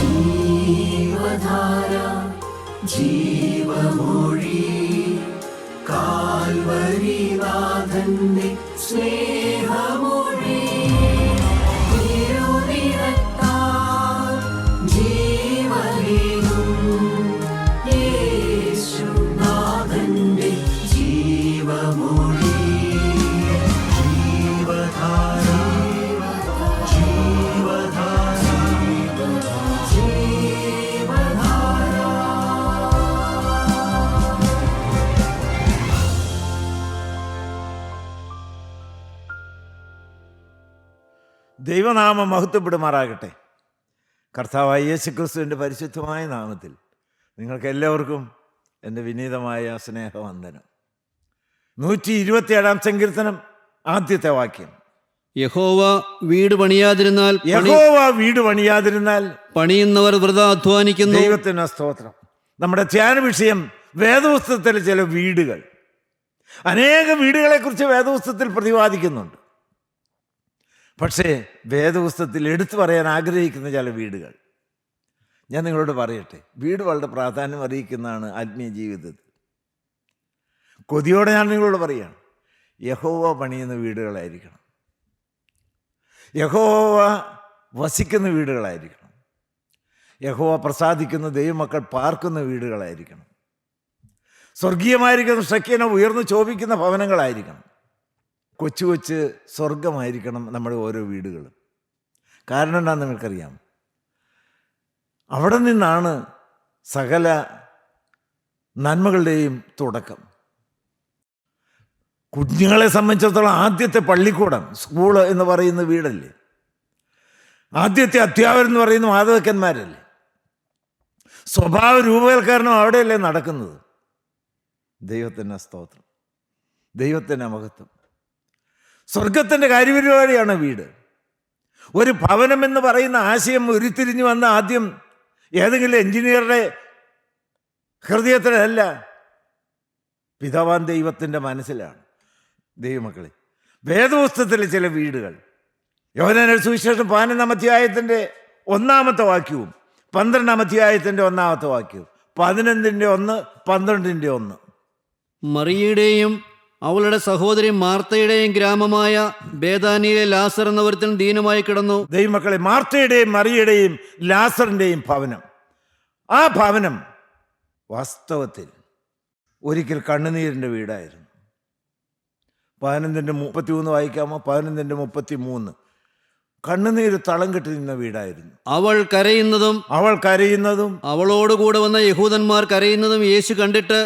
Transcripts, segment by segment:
ജീവധാര ജീവമൊഴി കാൽവരിനാഥന്റെ സ്നേഹമൊഴി തിരുനിറത്താൽ ജീവനേകും യേശുനാഥന്റെ ജീവമൊഴി ജീവധാര ജീവധാര ജീവധാര. ദൈവനാമം മഹത്വപ്പെടുമാറാകട്ടെ. കർത്താവായ യേശുക്രിസ്തുവിൻ്റെ പരിശുദ്ധമായ നാമത്തിൽ നിങ്ങൾക്ക് എല്ലാവർക്കും എൻ്റെ വിനീതമായ സ്നേഹവന്ദനം. 127 സങ്കീർത്തനം ആദ്യത്തെ വാക്യം. യഹോവ വീട് പണിയാതിരുന്നാൽ യഹോവ വീട് പണിയാതിരുന്നാൽ പണിയുന്നവർ വൃഥാ അധ്വാനിക്കുന്നു. ദൈവത്തിന് സ്തോത്രം. നമ്മുടെ ധ്യാന വിഷയം വേദപുസ്തകത്തിലെ ചില വീടുകൾ. അനേക വീടുകളെ കുറിച്ച് വേദപുസ്തകത്തിൽ പ്രതിപാദിക്കുന്നുണ്ട്. പക്ഷേ വേദപുസ്തകത്തിൽ എടുത്തു പറയാൻ ആഗ്രഹിക്കുന്ന ചില വീടുകൾ ഞാൻ നിങ്ങളോട് പറയട്ടെ. വീട് വളരെ പ്രാധാന്യം അറിയിക്കുന്നതാണ് ആത്മീയ ജീവിതത്തിൽ. കൊതിയോടെ ഞാൻ നിങ്ങളോട് പറയുകയാണ്, യഹോവ പണിയുന്ന വീടുകളായിരിക്കണം, യഹോവ വസിക്കുന്ന വീടുകളായിരിക്കണം, യഹോവ പ്രസാദിക്കുന്ന ദൈവമക്കൾ പാർക്കുന്ന വീടുകളായിരിക്കണം, സ്വർഗീയമായിരിക്കുന്ന ശക്യന ഉയർന്നു ശോഭിക്കുന്ന ഭവനങ്ങളായിരിക്കണം. കൊച്ചു കൊച്ച് സ്വർഗമായിരിക്കണം നമ്മുടെ ഓരോ വീടുകളും. കാരണം എന്താണെന്ന് നിങ്ങൾക്കറിയാം, അവിടെ നിന്നാണ് സകല നന്മകളുടെയും തുടക്കം. കുഞ്ഞുങ്ങളെ സംബന്ധിച്ചിടത്തോളം ആദ്യത്തെ പള്ളിക്കൂടം സ്കൂള് എന്ന് പറയുന്ന വീടല്ലേ, ആദ്യത്തെ അധ്യാപകർ എന്ന് പറയുന്ന മാതാപിതാക്കന്മാരല്ലേ, സ്വഭാവ രൂപവൽക്കരണം അവിടെയല്ലേ നടക്കുന്നത്. ദൈവത്തിൻ്റെ സ്തോത്രം, ദൈവത്തിൻ്റെ മഹത്വം. സ്വർഗത്തിൻ്റെ കാര്യപരിപാടിയാണ് വീട്. ഒരു ഭവനം എന്ന് പറയുന്ന ആശയം ഉരുത്തിരിഞ്ഞു വന്ന ആദ്യം ഏതെങ്കിലും എഞ്ചിനീയറുടെ ഹൃദയത്തിലല്ല, പിതാവാൻ ദൈവത്തിൻ്റെ മനസ്സിലാണ്. ദൈവമക്കളെ, വേദപുസ്തകത്തിലെ ചില വീടുകൾ. യോഹന്നാന്റെ സുവിശേഷം 11 അധ്യായത്തിൻ്റെ 1 വാക്യവും 12 അധ്യായത്തിൻ്റെ 1 വാക്യവും 11-ന്റെ 1 12-ന്റെ 1. മറിയയുടെയും അവളുടെ സഹോദരി മാർത്തയുടെയും ഗ്രാമമായ ബേഥാനിയിലെ ലാസർ എന്ന ഒരുത്തൻ ദീനമായി കിടന്നു. ദൈവമക്കളെ, മാർത്തയുടെയും മറിയയുടെയും ലാസറിൻ്റെയും ഭവനം, ആ ഭവനം വാസ്തവത്തിൽ ഒരിക്കൽ കണ്ണുനീരിൻ്റെ വീടായിരുന്നു. 11-ന്റെ 33 വായിക്കാമോ? 11-ന്റെ 33. കണ്ണുനീര് തളം കെട്ടി നിന്ന വീടായിരുന്നു. അവൾ കരയുന്നതും അവളോടുകൂടെ വന്ന യഹൂദന്മാർ കരയുന്നതും യേശു കണ്ടിട്ട്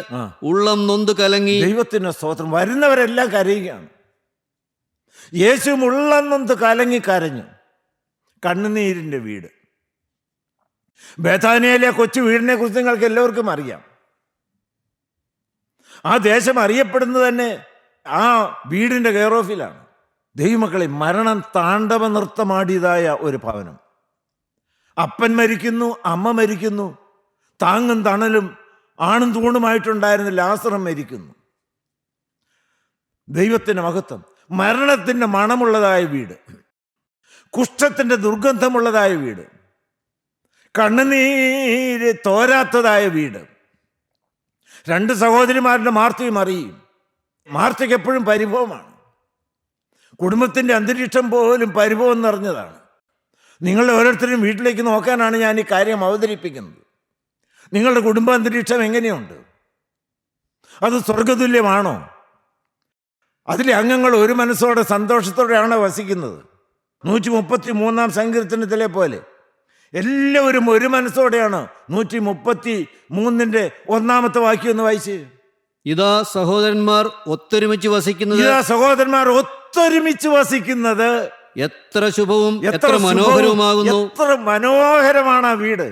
ഉള്ളം നൊന്ത് കലങ്ങി. ദൈവത്തിന്റെ സ്തോത്രം. വരുന്നവരെല്ലാം കരയുകയാണ്. യേശുവും ഉള്ളം നൊന്ത് കലങ്ങി കരഞ്ഞു. കണ്ണുനീരിൻ്റെ വീട്. ബേഥാനിയയിലെ കൊച്ചു വീടിനെ കുറിച്ച് നിങ്ങൾക്ക് എല്ലാവർക്കും അറിയാം. ആ ദേശം അറിയപ്പെടുന്നത് തന്നെ ആ വീടിൻ്റെ കെയർ ഓഫിലാണ്. ദൈവമക്കളെ, മരണം താണ്ഡവ നൃത്തമാടിയതായ ഒരു ഭവനം. അപ്പൻ മരിക്കുന്നു, അമ്മ മരിക്കുന്നു, താങ്ങും തണലും ആണും തൂണുമായിട്ടുണ്ടായിരുന്ന ലാസറും മരിക്കുന്നു. ദൈവത്തിൻ്റെ മഹത്വം. മരണത്തിൻ്റെ മണമുള്ളതായ വീട്, കുഷ്ഠത്തിൻ്റെ ദുർഗന്ധമുള്ളതായ വീട്, കണ്ണുനീര് തോരാത്തതായ വീട്. 2 സഹോദരിമാരുടെ മാർത്തയും അറിയും. മാർത്തയ്ക്ക് എപ്പോഴും പരിഭവമാണ്. കുടുംബത്തിൻ്റെ അന്തരീക്ഷം പോലും പരിഭവം നിറഞ്ഞതാണ്. നിങ്ങളുടെ ഓരോരുത്തരും വീട്ടിലേക്ക് നോക്കാനാണ് ഞാൻ ഈ കാര്യം അവതരിപ്പിക്കുന്നത്. നിങ്ങളുടെ കുടുംബ അന്തരീക്ഷം എങ്ങനെയുണ്ട്? അത് സ്വർഗതുല്യമാണോ? അതിലെ അംഗങ്ങൾ ഒരു മനസ്സോടെ സന്തോഷത്തോടെയാണോ വസിക്കുന്നത്? 133 സങ്കീർത്തനത്തിലെ പോലെ എല്ലാവരും ഒരു മനസ്സോടെയാണ്. 133-ന്റെ 1 വാക്യം ഒന്ന് വായിച്ച്. ഇതാ സഹോദരന്മാർ ഒത്തൊരുമിച്ച് വസിക്കുന്നത് എത്ര ശുഭവും എത്ര മനോഹരവുമാകുന്നു. എത്ര മനോഹരമാണ് ആ വീട്.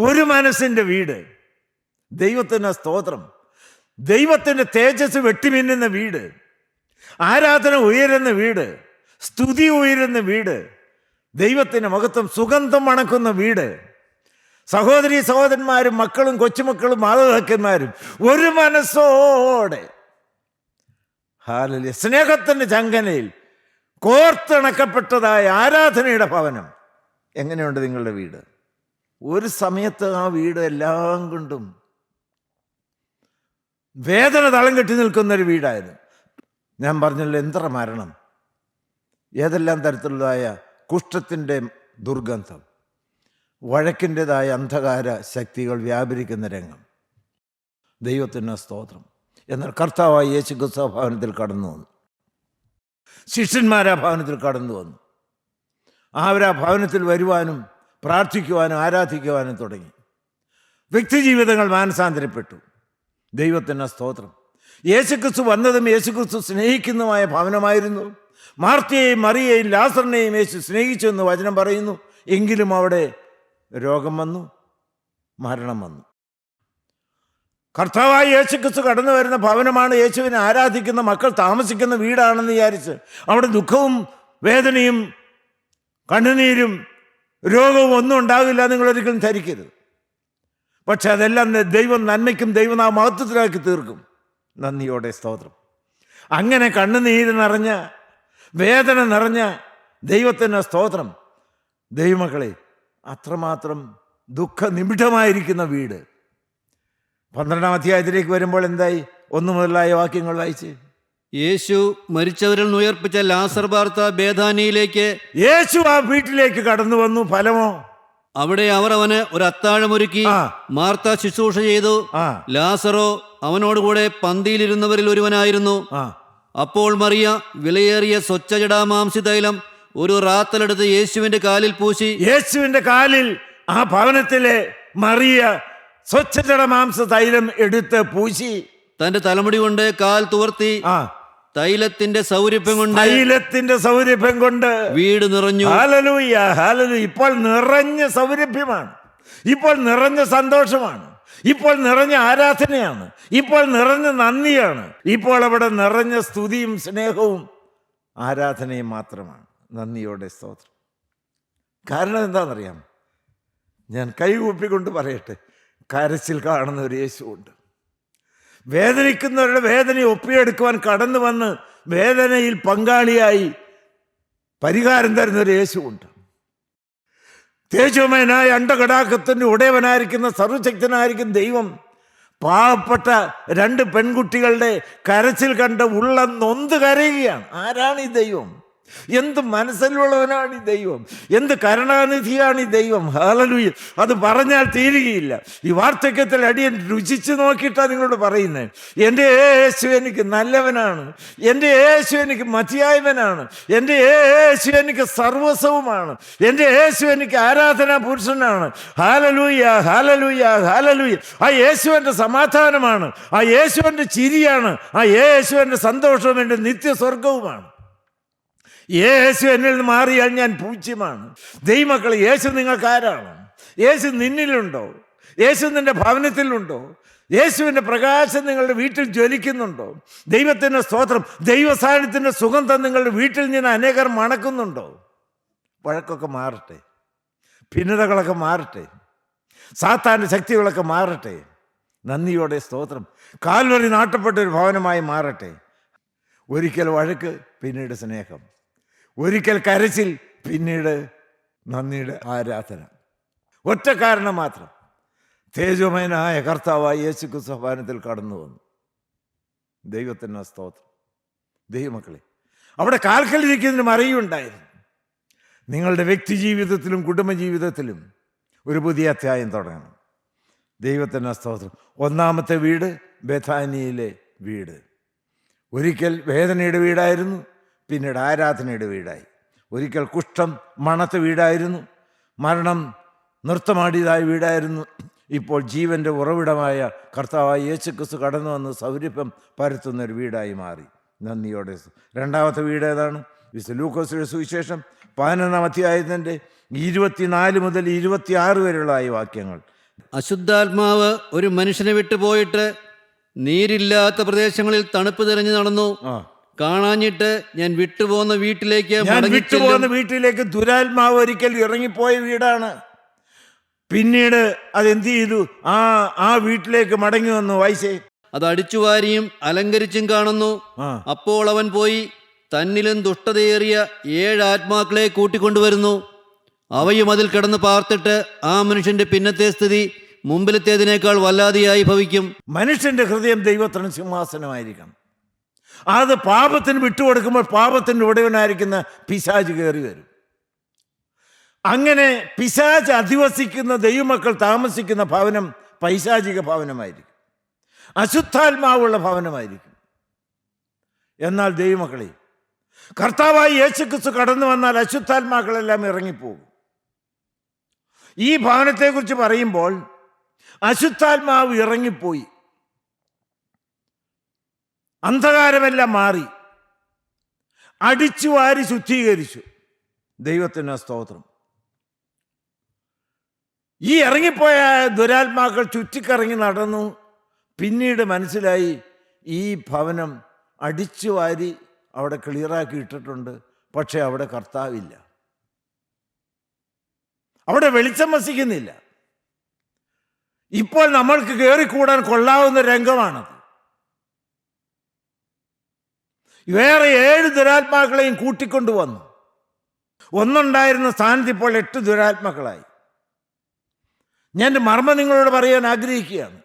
ഒരു മനസ്സിന്റെ വീട്. ദൈവത്തിന് സ്തോത്രം. ദൈവത്തിന്റെ തേജസ് വെട്ടിമിന്നുന്ന വീട്, ആരാധന ഉയരുന്ന വീട്, സ്തുതി ഉയരുന്ന വീട്, ദൈവത്തിന്റെ മഹത്വം സുഗന്ധം മണക്കുന്ന വീട്. സഹോദരി സഹോദരന്മാരും മക്കളും കൊച്ചുമക്കളും മാതാപിതാക്കന്മാരും ഒരു മനസ്സോടെ ഹല്ലേലൂയ സ്നേഹത്തിന്റെ ചങ്ങലയിൽ കോർത്തിണക്കപ്പെട്ടതായ ആരാധനയുടെ ഭവനം. എങ്ങനെയുണ്ട് നിങ്ങളുടെ വീട്? ഒരു സമയത്ത് ആ വീട് എല്ലാം കൊണ്ടും വേദന തളം കെട്ടി നിൽക്കുന്നൊരു വീടായിരുന്നു. ഞാൻ പറഞ്ഞല്ലോ, എത്ര മരണം, ഏതെല്ലാം തരത്തിലുള്ളതായ കുഷ്ഠത്തിൻ്റെ ദുർഗന്ധം, വഴക്കിൻ്റെതായ അന്ധകാര ശക്തികൾ വ്യാപരിക്കുന്ന രംഗം. ദൈവത്തിന് സ്തോത്രം. എന്നാൽ കർത്താവായ യേശു ക്രിസ്തു ഭവനത്തിൽ കടന്നു വന്നു. ശിഷ്യന്മാരാ ഭവനത്തിൽ കടന്നു വന്നു. അവരാ ഭവനത്തിൽ വരുവാനും പ്രാർത്ഥിക്കുവാനും ആരാധിക്കുവാനും തുടങ്ങി. വ്യക്തിജീവിതങ്ങൾ മാനസാന്തരപ്പെട്ടു. ദൈവത്തിന് സ്തോത്രം. യേശുക്രിസ്തു വന്നതും യേശുക്രിസ്തു സ്നേഹിക്കുന്നതുമായ ഭവനമായിരുന്നു. മാർത്തയെയും മറിയയെയും ലാസറിനെയും യേശു സ്നേഹിച്ചു എന്ന് വചനം പറയുന്നു. എങ്കിലും അവിടെ രോഗം വന്നു, മരണം വന്നു. കർത്താവായ യേശുക്രിസ്തു കടന്നു വരുന്ന ഭവനമാണ് യേശുവിനെ ആരാധിക്കുന്ന മക്കൾ താമസിക്കുന്ന വീടാണെന്ന് വിചാരിച്ച് അവിടെ ദുഃഖവും വേദനയും കണ്ണുനീരും രോഗവും ഒന്നും ഉണ്ടാകില്ല നിങ്ങളൊരിക്കലും ധരിക്കരുത്. പക്ഷെ അതെല്ലാം ദൈവം നന്മയ്ക്കും ദൈവം ആ മഹത്വത്തിലാക്കി തീർക്കും. നന്ദിയോടെ സ്തോത്രം. അങ്ങനെ കണ്ണുനീര് നിറഞ്ഞ, വേദന നിറഞ്ഞ ദൈവത്തിന് സ്തോത്രം. ദൈവമക്കളെ, അത്രമാത്രം ദുഃഖനിബിഡമായിരിക്കുന്ന വീട്. 12-ാം അധ്യായത്തിലേക്ക് വരുമ്പോൾ എന്തായി? 1 മുതലായ വാക്യങ്ങൾ വായിച്ച്. യേശു മരിച്ചവരിൽ നിന്ന് ഉയർപ്പിച്ച ലാസർ പാർത്ത ബേഥാനിയിലേക്ക് യേശു ആ വീട്ടിലേക്ക് കടന്നു വന്നു. ഫലമോ? അവിടെ അവർ അവന് ഒരു അത്താഴമൊരുക്കി. മാർത്ത ശുശ്രൂഷ ചെയ്തു. ലാസറോ അവനോടുകൂടെ പന്തിയിലിരുന്നവരിൽ ഒരുവനായിരുന്നു. അപ്പോൾ മറിയ വിലയേറിയ സ്വച്ഛജടാമാംസി തൈലം ഒരു റാത്തലെടുത്ത് യേശുവിന്റെ കാലിൽ പൂശി. യേശുവിന്റെ കാലിൽ ആ ഭവനത്തിലെ മറിയ സ്വച്ഛജടാമാംസ തൈലം എടുത്ത് പൂശി തന്റെ തലമുടി കൊണ്ട് കാൽ തുവർത്തി. തൈലത്തിന്റെ സൗരഭ്യം കൊണ്ട് വീട് നിറഞ്ഞു. Hallelujah, hallelujah. ഇപ്പോൾ നിറഞ്ഞ സൗരഭ്യമാണ്, ഇപ്പോൾ നിറഞ്ഞ സന്തോഷമാണ്, ഇപ്പോൾ നിറഞ്ഞ ആരാധനയാണ്, ഇപ്പോൾ നിറഞ്ഞ നന്ദിയാണ്, ഇപ്പോൾ അവിടെ നിറഞ്ഞ സ്തുതിയും സ്നേഹവും ആരാധനയും മാത്രമാണ്. നന്ദിയോടെ സ്തോത്രം. കാരണം എന്താണെന്നറിയാം? ഞാൻ കൈകൂപ്പിക്കൊണ്ട് പറയട്ടെ, കരച്ചിൽ കാണുന്ന ഒരു യേശുവുണ്ട്. വേദനിക്കുന്നവരുടെ വേദനയെ ഒപ്പിയെടുക്കുവാൻ കടന്നു വന്ന് വേദനയിൽ പങ്കാളിയായി പരിഹാരം തരുന്ന ഒരു യേശുവുണ്ട്. തേജോമയനായ അണ്ടകടാക്കത്തിൻ്റെ ഉടയവനായിരിക്കുന്ന സർവശക്തനായിരിക്കുന്ന ദൈവം പാവപ്പെട്ട 2 പെൺകുട്ടികളുടെ കരച്ചിൽ കണ്ട് ഉള്ളം നൊന്ത് കരയുകയാണ്. ആരാണ് ഈ ദൈവം? എന്ത് മനസ്സിലുള്ളവനാണ് ഈ ദൈവം? എന്ത് കരുണാനിധിയാണ് ഈ ദൈവം? ഹല്ലേലൂയ. അത് പറഞ്ഞാൽ തീരുകയില്ല. ഈ വാർദ്ധക്യത്തിൽ അടിയൻ രുചിച്ച് നോക്കിയിട്ടാണ് നിങ്ങളോട് പറയുന്നത്. എൻ്റെ യേശു എനിക്ക് നല്ലവനാണ്, എൻ്റെ യേശു എനിക്ക് മതിയായവനാണ്, എൻ്റെ യേശു എനിക്ക് സർവസ്വവുമാണ്, എൻ്റെ യേശു എനിക്ക് ആരാധനാ പുരുഷനാണ്. Hallelujah, hallelujah, hallelujah. ആ യേശു എൻ്റെ സമാധാനമാണ്, ആ യേശു എൻ്റെ ചിരിയാണ്, ആ യേശു എൻ്റെ സന്തോഷവും എൻ്റെ നിത്യസ്വർഗവുമാണ്. യേശു എന്നിൽ നിന്ന് മാറിയാൽ ഞാൻ പൂജ്യമാണ്. ദൈവമക്കളെ, യേശു നിങ്ങൾക്ക് ആരാണ്? യേശു നിന്നിലുണ്ടോ? യേശു നിൻ്റെ ഭവനത്തിലുണ്ടോ? യേശുവിൻ്റെ പ്രകാശം നിങ്ങളുടെ വീട്ടിൽ ജ്വലിക്കുന്നുണ്ടോ? ദൈവത്തിൻ്റെ സ്തോത്രം. ദൈവസാന്നിധ്യത്തിൻ്റെ സുഗന്ധം നിങ്ങളുടെ വീട്ടിൽ നിന്ന് അനേകർ മണക്കുന്നുണ്ടോ? വഴക്കൊക്കെ മാറട്ടെ, ഭിന്നതകളൊക്കെ മാറട്ടെ, സാത്താൻ്റെ ശക്തികളൊക്കെ മാറട്ടെ. നന്ദിയോടെ സ്തോത്രം. കാൽവരി നാട്ടപ്പെട്ട ഒരു ഭവനമായി മാറട്ടെ. ഒരിക്കൽ വഴക്ക്, പിന്നീട് സ്നേഹം. ഒരിക്കൽ കരച്ചിൽ, പിന്നീട് നന്ദിയുടെ ആരാധന. ഒറ്റ കാരണം മാത്രം, തേജോമയനായ കർത്താവായ യേശുക്രിസ്തു ഭവനത്തിൽ കടന്നു വന്നു. ദൈവത്തിന് സ്തോത്രം. ദൈവമക്കളെ, അവിടെ കാൽക്കലിരിക്കുന്നതിന് മറിയുണ്ടായിരുന്നു. നിങ്ങളുടെ വ്യക്തി ജീവിതത്തിലും കുടുംബജീവിതത്തിലും ഒരു പുതിയ അധ്യായം തുടങ്ങണം. ദൈവത്തിന് സ്തോത്രം. 1-ാമത്തെ വീട് ബേഥാനിയിലെ വീട്. ഒരിക്കൽ വേദനയുടെ വീടായിരുന്നു, പിന്നീട് ആരാധനയുടെ വീടായി. ഒരിക്കൽ കുഷ്ഠം മണത്ത വീടായിരുന്നു, മരണം നൃത്തമാടിയതായ വീടായിരുന്നു. ഇപ്പോൾ ജീവൻ്റെ ഉറവിടമായ കർത്താവായ യേശുക്രിസ്തു കടന്നു വന്ന് സൗരഭ്യം പരത്തുന്ന ഒരു വീടായി മാറി. നന്ദിയോടെ. 2-ാമത്തെ വീട് ഏതാണ്? ലൂക്കോസിന്റെ സുവിശേഷം 11-ാം അധ്യായത്തിൻ്റെ 24 മുതൽ 26 വരെയുള്ള ഈ വാക്യങ്ങൾ. അശുദ്ധാത്മാവ് ഒരു മനുഷ്യനെ വിട്ടുപോയിട്ട് നീരില്ലാത്ത പ്രദേശങ്ങളിൽ തണുപ്പ് തിരഞ്ഞു നടന്നു. കാണാഞ്ഞിട്ട് ഞാൻ വിട്ടുപോകുന്ന വീട്ടിലേക്ക് ദുരാത്മാവ് ഒരിക്കൽ ഇറങ്ങിപ്പോയ വീടാണ്. പിന്നീട് അതെന്ത് ചെയ്തു? ആ വീട്ടിലേക്ക് മടങ്ങി വന്നു. വായിച്ചേ. അത് അടിച്ചുവാരിയും അലങ്കരിച്ചും കാണുന്നു. അപ്പോൾ അവൻ പോയി തന്നിലും ദുഷ്ടതയേറിയ 7 ആത്മാക്കളെ കൂട്ടിക്കൊണ്ടുവരുന്നു. അവയും അതിൽ കിടന്ന് പാർത്തിട്ട് ആ മനുഷ്യന്റെ പിന്നത്തെ സ്ഥിതി മുമ്പിലത്തേതിനേക്കാൾ വല്ലാതെയായി ഭവിക്കും. മനുഷ്യന്റെ ഹൃദയം ദൈവത്തിന് സിംഹാസനമായിരിക്കണം. അത് പാപത്തിന് വിട്ടുകൊടുക്കുമ്പോൾ പാപത്തിൻ്റെ ഉടയവനായിരിക്കുന്ന പിശാച് കയറി വരും. അങ്ങനെ പിശാച് അധിവസിക്കുന്ന ദൈവമക്കൾ താമസിക്കുന്ന ഭവനം പൈശാചിക ഭവനമായിരിക്കും, അശുദ്ധാത്മാവുള്ള ഭവനമായിരിക്കും. എന്നാൽ ദൈവമക്കളെ, കർത്താവായി യേശുക്രിസ്തു കടന്നു വന്നാൽ അശുദ്ധാത്മാക്കളെല്ലാം ഇറങ്ങിപ്പോകും. ഈ ഭവനത്തെക്കുറിച്ച് പറയുമ്പോൾ അശുദ്ധാത്മാവ് ഇറങ്ങിപ്പോയി, അന്ധകാരമെല്ലാം മാറി, അടിച്ചു വാരി ശുദ്ധീകരിച്ചു. ദൈവത്തിന് സ്തോത്രം. ഈ ഇറങ്ങിപ്പോയ ദുരാത്മാക്കൾ ചുറ്റിക്കറങ്ങി നടന്നു. പിന്നീട് മനസ്സിലായി ഈ ഭവനം അടിച്ചു വാരി അവിടെ ക്ലിയറാക്കി ഇട്ടിട്ടുണ്ട്, പക്ഷെ അവിടെ കർത്താവില്ല, അവിടെ വെളിച്ചം വസിക്കുന്നില്ല. ഇപ്പോൾ നമ്മൾക്ക് കയറിക്കൂടാൻ കൊള്ളാവുന്ന രംഗമാണത്. വേറെ 7 ദുരാത്മാക്കളെയും കൂട്ടിക്കൊണ്ടുവന്നു. ഒന്നുണ്ടായിരുന്ന സ്ഥാനത്ത് ഇപ്പോൾ 8 ദുരാത്മാക്കളായി. ഞാൻ മർമ്മം നിങ്ങളോട് പറയാൻ ആഗ്രഹിക്കുകയാണ്.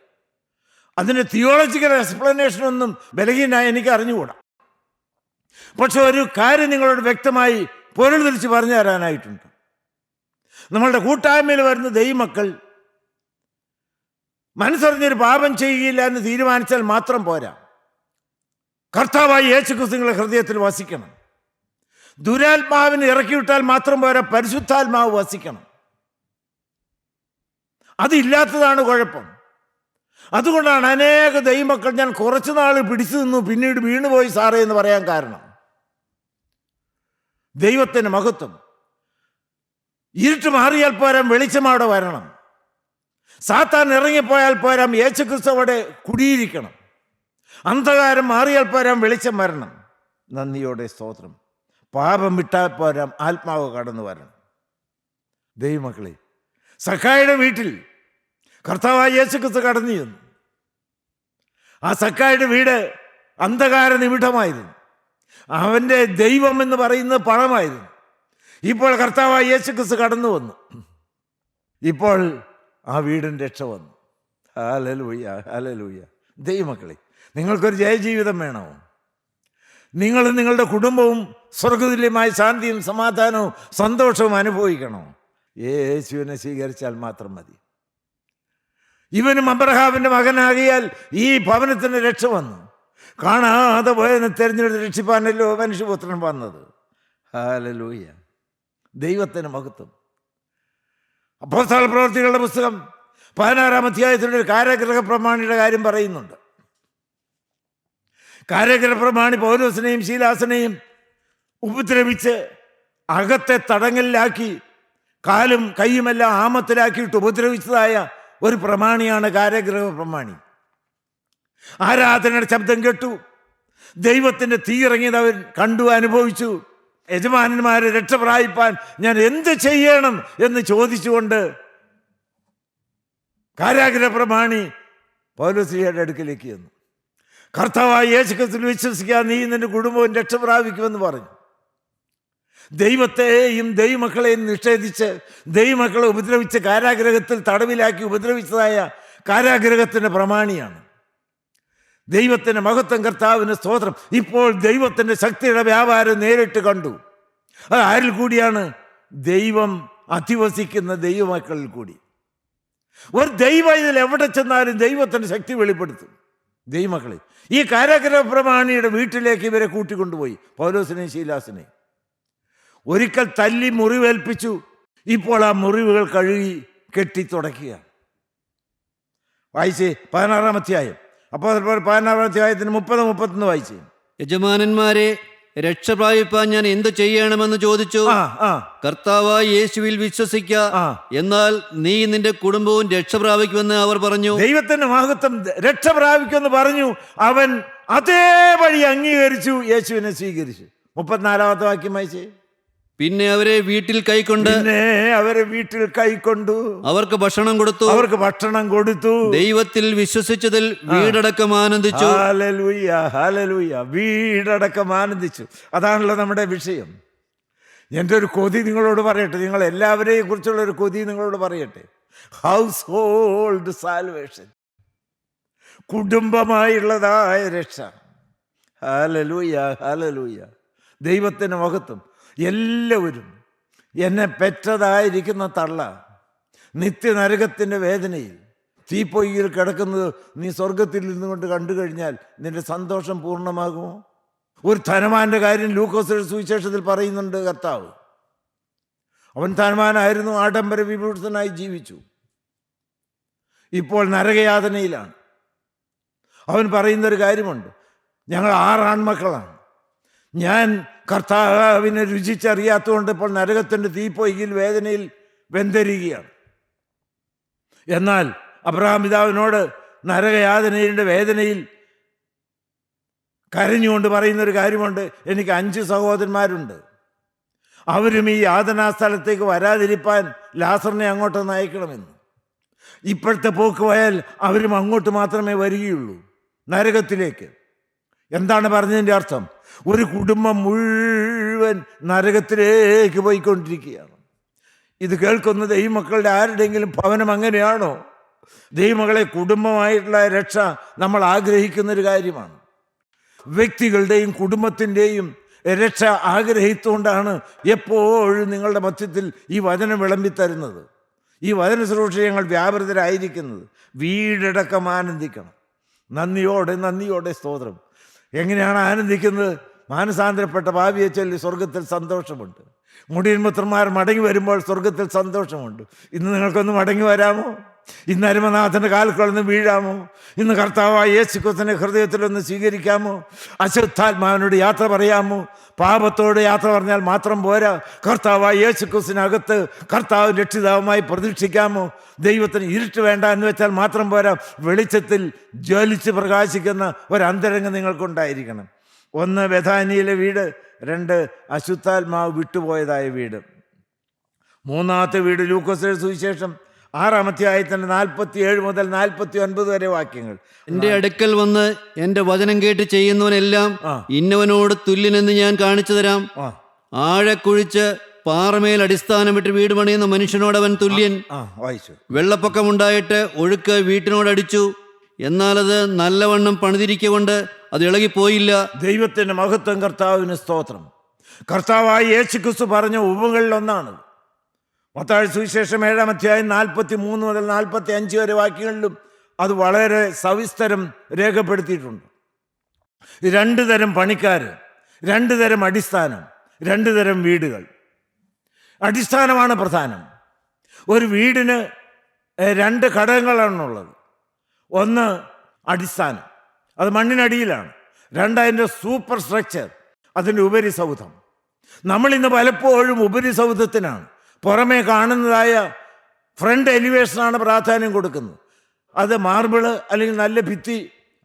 അതിൻ്റെ തിയോളജിക്കൽ എക്സ്പ്ലനേഷനൊന്നും ബലഹീനായി എനിക്ക് അറിഞ്ഞുകൂടാ. പക്ഷെ ഒരു കാര്യം നിങ്ങളോട് വ്യക്തമായി പൊരുൾ തിരിച്ച് പറഞ്ഞു തരാനായിട്ടുണ്ട്. നമ്മളുടെ കൂട്ടായ്മയിൽ വരുന്ന ദൈവമക്കൾ മനസ്സറിഞ്ഞൊരു പാപം ചെയ്യുകയില്ല എന്ന് തീരുമാനിച്ചാൽ മാത്രം പോരാ, കർത്താവായി യേശുക്രിസ്തു നിങ്ങളുടെ ഹൃദയത്തിൽ വസിക്കണം. ദുരാത്മാവിനെ ഇറക്കിവിട്ടാൽ മാത്രം പോരാ, പരിശുദ്ധാത്മാവ് വസിക്കണം. അതില്ലാത്തതാണ് കുഴപ്പം. അതുകൊണ്ടാണ് അനേക ദൈവമക്കൾ ഞാൻ കുറച്ചു നാൾ പിടിച്ചു നിന്നു പിന്നീട് വീണുപോയി സാറേ എന്ന് പറയാൻ കാരണം. ദൈവത്തിന് മഹത്വം. ഇരുട്ട് മാറിയാൽ പോരാം, വെളിച്ചം അവിടെ വരണം. സാത്താൻ ഇറങ്ങിപ്പോയാൽ പോരാം, യേശുക്രിസ്തു അവിടെ കുടിയിരിക്കണം. അന്ധകാരം മാറിയാൽ പോരാം, വെളിച്ചം വരണം. നന്ദിയോടെ സ്തോത്രം. പാപം വിട്ടാൽ പോരാം, ആത്മാവ് കടന്നു വരണം. ദൈവമക്കളെ, സക്കായിയുടെ വീട്ടിൽ കർത്താവായ യേശുക്രിസ്തു കടന്നു ചെന്നു. ആ സക്കായിയുടെ വീട് അന്ധകാര നിമിഷമായിരുന്നു. അവൻ്റെ ദൈവം എന്ന് പറയുന്നത് പണമായിരുന്നു. ഇപ്പോൾ കർത്താവായ യേശുക്രിസ്തു കടന്നു വന്നു. ഇപ്പോൾ ആ വീടിന് രക്ഷ വന്നു. Hallelujah, hallelujah. ദൈവമക്കളെ, നിങ്ങൾക്കൊരു ജയജീവിതം വേണോ? നിങ്ങളും നിങ്ങളുടെ കുടുംബവും സ്വർഗതുല്യമായ ശാന്തിയും സമാധാനവും സന്തോഷവും അനുഭവിക്കണോ? യേശുവിനെ സ്വീകരിച്ചാൽ മാത്രം മതി. ഇവനും അബ്രഹാമിൻ്റെ മകനാകിയാൽ ഈ ഭവനത്തിന് രക്ഷ വന്നു. കാണാതെ പോയതിനെ തിരഞ്ഞെടുത്ത് രക്ഷിപ്പാനല്ലോ മനുഷ്യപുത്രൻ വന്നത്. ഹല്ലേലൂയ, ദൈവത്തിന് മഹത്വം. അപ്പോസ്തല പ്രവൃത്തികളുടെ പുസ്തകം 16-ാം അധ്യായത്തിൻ്റെ ഒരു കാരാഗൃഹ പ്രമാണിയുടെ കാര്യം പറയുന്നുണ്ട്. കാരാഗൃഹ പ്രമാണി പൗലോസിനെയും ശീലാസിനെയും ഉപദ്രവിച്ച് അകത്തെ തടങ്കലിലാക്കി കാലും കൈയുമെല്ലാം ആമത്തിലാക്കിയിട്ട് ഉപദ്രവിച്ചതായ ഒരു പ്രമാണിയാണ് കാരാഗൃഹ പ്രമാണി. ആരാധനയുടെ ശബ്ദം കേട്ടു, ദൈവത്തിൻ്റെ തീ ഇറങ്ങിയത് അവൻ കണ്ടു, അനുഭവിച്ചു. യജമാനന്മാരെ രക്ഷപ്രാപിപ്പാൻ ഞാൻ എന്ത് ചെയ്യണം എന്ന് ചോദിച്ചുകൊണ്ട് കാരാഗൃഹ പ്രമാണി പൗലോസിന്റെ അടുക്കലേക്ക് ചെന്നു. കർത്താവായ യേശുക്രിസ്തുവിൽ വിശ്വസിക്കുക, നീ നിന്റെ കുടുംബവും രക്ഷപ്രാപിക്കുമെന്ന് പറഞ്ഞു. ദൈവത്തെയും ദൈവമക്കളെയും നിഷേധിച്ച് ദൈവമക്കളെ ഉപദ്രവിച്ച് കാരാഗ്രഹത്തിൽ തടവിലാക്കി ഉപദ്രവിച്ചതായ കാരാഗ്രഹത്തിൻ്റെ പ്രമാണിയാണ്. ദൈവത്തിൻ്റെ മഹത്വം, കർത്താവിന് സ്തോത്രം. ഇപ്പോൾ ദൈവത്തിൻ്റെ ശക്തിയുടെ വ്യാപാരം നേരിട്ട് കണ്ടു. അത് ആരിൽ കൂടിയാണ്? ദൈവം അധിവസിക്കുന്ന ദൈവമക്കളിൽ കൂടി. ഒരു ദൈവം ഇതിൽ എവിടെ ചെന്നാലും ദൈവത്തിൻ്റെ ശക്തി വെളിപ്പെടുത്തും. ദൈവമക്കളെ, ഈ കാരാഗ്രഹ പ്രമാണിയുടെ വീട്ടിലേക്ക് ഇവരെ കൂട്ടിക്കൊണ്ടുപോയി, പൗലോസിനെയും ശീലാസിനെയും. ഒരിക്കൽ തല്ലി മുറിവേൽപ്പിച്ചു. ഇപ്പോൾ ആ മുറിവുകൾ കഴുകി കെട്ടി തുടയ്ക്കുകയാണ്. വായിച്ചേ 16-ാം അധ്യായം. അപ്പോൾ 16-ാം അധ്യായത്തിന് 30-31 വായിച്ചേ. യജമാനന്മാരെ, രക്ഷ പ്രാപിപ്പാൻ ഞാൻ എന്ത് ചെയ്യണമെന്ന് ചോദിച്ചു. കർത്താവായ യേശുവിൽ വിശ്വസിക്ക, എന്നാൽ നീ നിന്റെ കുടുംബവും രക്ഷ പ്രാപിക്കുമെന്ന് അവർ പറഞ്ഞു. ദൈവത്തിന്റെ മഹത്വം, രക്ഷ പ്രാപിക്കുമെന്ന് പറഞ്ഞു. അവൻ അതേ വഴി അംഗീകരിച്ചു, യേശുവിനെ സ്വീകരിച്ചു. 34-ാമത്തെ വാക്യം വായിച്ചേ. പിന്നെ അവരെ വീട്ടിൽ കൈക്കൊണ്ടു അവർക്ക് ഭക്ഷണം കൊടുത്തു. ദൈവത്തിൽ വിശ്വസിച്ചതിൽ വീടടക്കം ആനന്ദിച്ചു. Hallelujah, hallelujah. വീടടക്കം ആനന്ദിച്ചു. അതാണല്ലോ നമ്മുടെ വിഷയം. എൻ്റെ ഒരു കൊതി നിങ്ങളോട് പറയട്ടെ, നിങ്ങൾ എല്ലാവരെയും കുറിച്ചുള്ള ഒരു കൊതി നിങ്ങളോട് പറയട്ടെ. ഹൗസ് ഹോൾഡ് സാൽവേഷൻ, കുടുംബമായുള്ളതായ രക്ഷ. Hallelujah, hallelujah. ദൈവത്തിന് മഹത്വം. എല്ലാവരും എന്നെ പെറ്റതായിരിക്കുന്ന തള്ള നിത്യനരകത്തിൻ്റെ വേദനയിൽ തീപ്പൊയ്യിൽ കിടക്കുന്നത് നീ സ്വർഗത്തിൽ നിന്നുകൊണ്ട് കണ്ടു കഴിഞ്ഞാൽ നിന്റെ സന്തോഷം പൂർണ്ണമാകുമോ? ഒരു ധനവാന്റെ കാര്യം ലൂക്കോസിന്റെ സുവിശേഷത്തിൽ പറയുന്നുണ്ട് കർത്താവ്. അവൻ ധനവാനായിരുന്നു, ആഡംബര വിഭൂഷണനായി ജീവിച്ചു, ഇപ്പോൾ നരകയാതനയിലാണ്. അവൻ പറയുന്നൊരു കാര്യമുണ്ട്, ഞങ്ങൾ 6 ആൺമക്കളാണ്, ഞാൻ കർത്താവിനെ രുചിച്ചറിയാത്തതുകൊണ്ട് ഇപ്പോൾ നരകത്തിൻ്റെ തീപ്പൊയ്യിൽ വേദനയിൽ വെന്തരികയാണ്. എന്നാൽ അബ്രഹാം പിതാവിനോട് നരകയാതനയുടെ വേദനയിൽ കരഞ്ഞുകൊണ്ട് പറയുന്നൊരു കാര്യമുണ്ട്, എനിക്ക് 5 സഹോദരന്മാരുണ്ട്, അവരും ഈ യാതനാ സ്ഥലത്തേക്ക് വരാതിരിപ്പാൻ ലാസറിനെ അങ്ങോട്ടൊന്ന് അയക്കണമെന്ന്. ഇപ്പോഴത്തെ പോക്ക് പോയാൽ അവരും അങ്ങോട്ട് മാത്രമേ വരികയുള്ളൂ, നരകത്തിലേക്ക്. എന്താണ് പറഞ്ഞതിൻ്റെ അർത്ഥം? ഒരു കുടുംബം മുഴുവൻ നരകത്തിലേക്ക് പോയിക്കൊണ്ടിരിക്കുകയാണ്. ഇത് കേൾക്കുന്ന ദൈവമക്കളുടെ ആരുടെയെങ്കിലും ഭവനം അങ്ങനെയാണോ? ദൈവമക്കളെ, കുടുംബമായിട്ടുള്ള രക്ഷ നമ്മൾ ആഗ്രഹിക്കുന്നൊരു കാര്യമാണ്. വ്യക്തികളുടെയും കുടുംബത്തിൻ്റെയും രക്ഷ ആഗ്രഹിച്ചുകൊണ്ടാണ് എപ്പോഴും നിങ്ങളുടെ മധ്യത്തിൽ ഈ വചനം വിളമ്പിത്തരുന്നത്, ഈ വചന ശുശ്രൂഷ ഞങ്ങൾ വ്യാപൃതരായിരിക്കുന്നത്. വീടടക്കം ആനന്ദിക്കണം. നന്ദിയോടെ സ്തോത്രം. എങ്ങനെയാണ് ആനന്ദിക്കുന്നത്? മാനസാന്തരപ്പെട്ട ഭാവിയെ ചൊല്ലി സ്വർഗത്തിൽ സന്തോഷമുണ്ട്. മുടിയൻ പുത്രന്മാർ മടങ്ങി വരുമ്പോൾ സ്വർഗത്തിൽ സന്തോഷമുണ്ട്. ഇന്ന് നിങ്ങൾക്കൊന്ന് മടങ്ങി വരാമോ? ഇന്ന് അരുമനാഥൻ്റെ കാൽക്കൊളന്ന് വീഴാമോ? ഇന്ന് കർത്താവായ യേശുക്രിസ്തുവിനെ ഹൃദയത്തിലൊന്ന് സ്വീകരിക്കാമോ? അശുദ്ധാത്മാവിനോട് യാത്ര പറയാമോ? പാപത്തോട് യാത്ര പറഞ്ഞാൽ മാത്രം പോരാ, കർത്താവായ യേശുക്രിസ്തുവിനകത്ത് കർത്താവ് രക്ഷിതാവുമായി പ്രതീക്ഷിക്കാമോ? ദൈവത്തിന് ഇരുട്ട് വേണ്ട എന്ന് വെച്ചാൽ മാത്രം പോരാ, വെളിച്ചത്തിൽ ജ്വലിച്ച് പ്രകാശിക്കുന്ന ഒരന്തരംഗം നിങ്ങൾക്കുണ്ടായിരിക്കണം. 1 ബെഥാനിയിലെ വീട്, 2 അശുദ്ധാത്മാവ് വിട്ടുപോയതായ വീട്. 3-ാമത്തെ വീട് ലൂക്കോസിന്റെ സുവിശേഷം 6-ാം അധ്യായത്തിന്റെ 47 മുതൽ 49 വരെ വാക്യങ്ങൾ. എന്റെ അടുക്കൽ വന്ന് എന്റെ വചനം കേട്ട് ചെയ്യുന്നവനെല്ലാം ഇന്നവനോട് തുല്യനെന്ന് ഞാൻ കാണിച്ചു തരാം. ആഴക്കുഴിച്ച് പാറമേൽ അടിസ്ഥാനമിട്ട് വീട് പണിയുന്ന മനുഷ്യനോട് അവൻ തുല്യൻ. വായിച്ചു. വെള്ളപ്പൊക്കമുണ്ടായിട്ട് ഒഴുക്ക് വീട്ടിനോടടിച്ചു, എന്നാൽ അത് നല്ലവണ്ണം പണിതിരിക്കൊണ്ട് അത് ഇളകിപ്പോയില്ല. ദൈവത്തിന്റെ മഹത്വം, കർത്താവിന് സ്തോത്രം. കർത്താവായ യേശുക്രിസ്തു പറഞ്ഞ ഉപമകളിലൊന്നാണ് മത്തായി സുവിശേഷം 7-ാം അധ്യായം 43 മുതൽ 45 വരെ വാക്യങ്ങളിലും അത് വളരെ സവിസ്തരം രേഖപ്പെടുത്തിയിട്ടുണ്ട്. 2 തരം പണിക്കാർ, 2 തരം അടിസ്ഥാനം, 2 തരം വീടുകൾ. അടിസ്ഥാനമാണ് പ്രധാനം. ഒരു വീടിന് 2 ഘടകങ്ങളാണുള്ളത്. 1 അടിസ്ഥാനം, അത് മണ്ണിനടിയിലാണ്. 2 അതിൻ്റെ സൂപ്പർ സ്ട്രക്ചർ, അതിൻ്റെ ഉപരിസൗധം. നമ്മളിന്ന് പലപ്പോഴും ഉപരിസൗധത്തിനാണ്, പുറമേ കാണുന്നതായ ഫ്രണ്ട് എലിവേഷനാണ് പ്രാധാന്യം കൊടുക്കുന്നത്. അത് മാർബിള് അല്ലെങ്കിൽ നല്ല ഭിത്തി,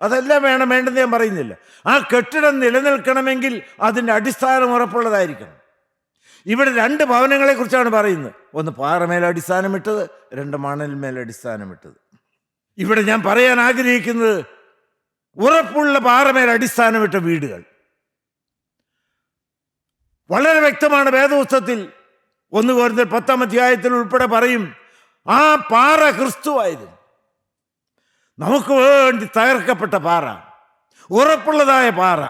അതെല്ലാം വേണ്ടെന്ന് ഞാൻ പറയുന്നില്ല. ആ കെട്ടിടം നിലനിൽക്കണമെങ്കിൽ അതിൻ്റെ അടിസ്ഥാനം ഉറപ്പുള്ളതായിരിക്കണം. ഇവിടെ 2 ഭവനങ്ങളെ കുറിച്ചാണ് പറയുന്നത്. 1 പാറമേൽ അടിസ്ഥാനമിട്ടത്, 2 മണൽമേൽ അടിസ്ഥാനമിട്ടത്. ഇവിടെ ഞാൻ പറയാൻ ആഗ്രഹിക്കുന്നത് ഉറപ്പുള്ള പാറമേൽ അടിസ്ഥാനമിട്ട വീടുകൾ. വളരെ വ്യക്തമാണ് വേദപുസ്തകത്തിൽ 1 കൊരിന്ത്യർ 10-ാം അധ്യായത്തിൽ ഉൾപ്പെടെ പറയും, ആ പാറ ക്രിസ്തുവായിരുന്നു. നമുക്ക് വേണ്ടി തകർക്കപ്പെട്ട പാറ, ഉറപ്പുള്ളതായ പാറ,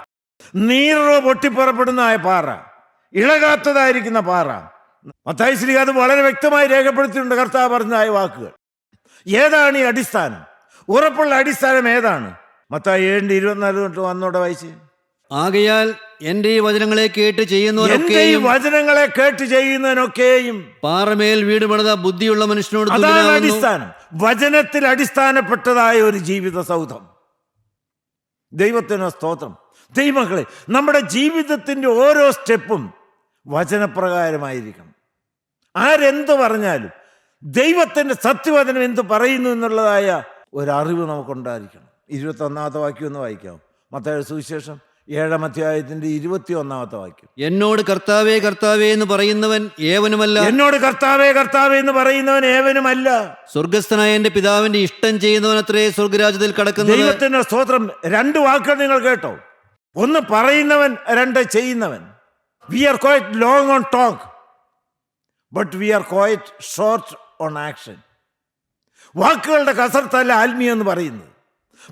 നീറോ പൊട്ടിപ്പുറപ്പെടുന്നതായ പാറ, ഇളകാത്തതായിരിക്കുന്ന പാറ. മത്തായി ശ്ലീഹ അത് വളരെ വ്യക്തമായി രേഖപ്പെടുത്തിയിട്ടുണ്ട്, കർത്താവ് പറഞ്ഞതായ വാക്കുകൾ. ഏതാണ് ഈ അടിസ്ഥാനം? ഉറപ്പുള്ള അടിസ്ഥാനം ഏതാണ്? മത്തായി 7:24 തൊട്ട് വന്നോടെ വായിച്ച്. ആകയാൽ എന്റെ ഈ വചനങ്ങളെ കേട്ട് ചെയ്യുന്നവനൊക്കെയും പാറമേൽ വീട് പണിത ബുദ്ധിയുള്ള മനുഷ്യനോട് അതാണ് അടിസ്ഥാനം. വചനത്തിൽ അടിസ്ഥാനപ്പെട്ടതായ ഒരു ജീവിത സൗധം. ദൈവത്തിന് സ്തോത്രം. ദൈവമക്കളെ, നമ്മുടെ ജീവിതത്തിൻ്റെ ഓരോ സ്റ്റെപ്പും വചനപ്രകാരമായിരിക്കണം. ആരെന്ത് പറഞ്ഞാലും ദൈവത്തിൻ്റെ സത്യവചനം എന്ത് പറയുന്നു എന്നുള്ളതായ ഒരറിവ് നമുക്കുണ്ടായിരിക്കണം. 21-ാമത്തെ വാക്യം ഒന്ന് വായിക്കാം. മത്തായി സുവിശേഷം 7-ാം അധ്യായത്തിന്റെ 21-ാമത്തെ വാക്യം. എന്നോട് കർത്താവേ കർത്താവേ എന്ന് പറയുന്നവൻ ഏവനുമല്ല. എന്നോട് കർത്താവേ കർത്താവേ എന്ന് പറയുന്നവൻ ഏവനുമല്ല, സ്വർഗസ്ഥനായ എന്റെ പിതാവിന്റെ ഇഷ്ടം ചെയ്യുന്നവനത്രേ സ്വർഗരാജ്യത്തിൽ കടക്കുന്നത്. ദൈവത്തിന്റെ സ്തോത്രം. 2 വാക്കുകൾ നിങ്ങൾ കേട്ടോ. 1 പറയുന്നവൻ, 2 ചെയ്യുന്നവൻ. We are quite long on talk. But we are quite short on action. വാക്കുകളുടെ കസർത്തല്ല ആത്മീയം എന്ന് പറയുന്നത്,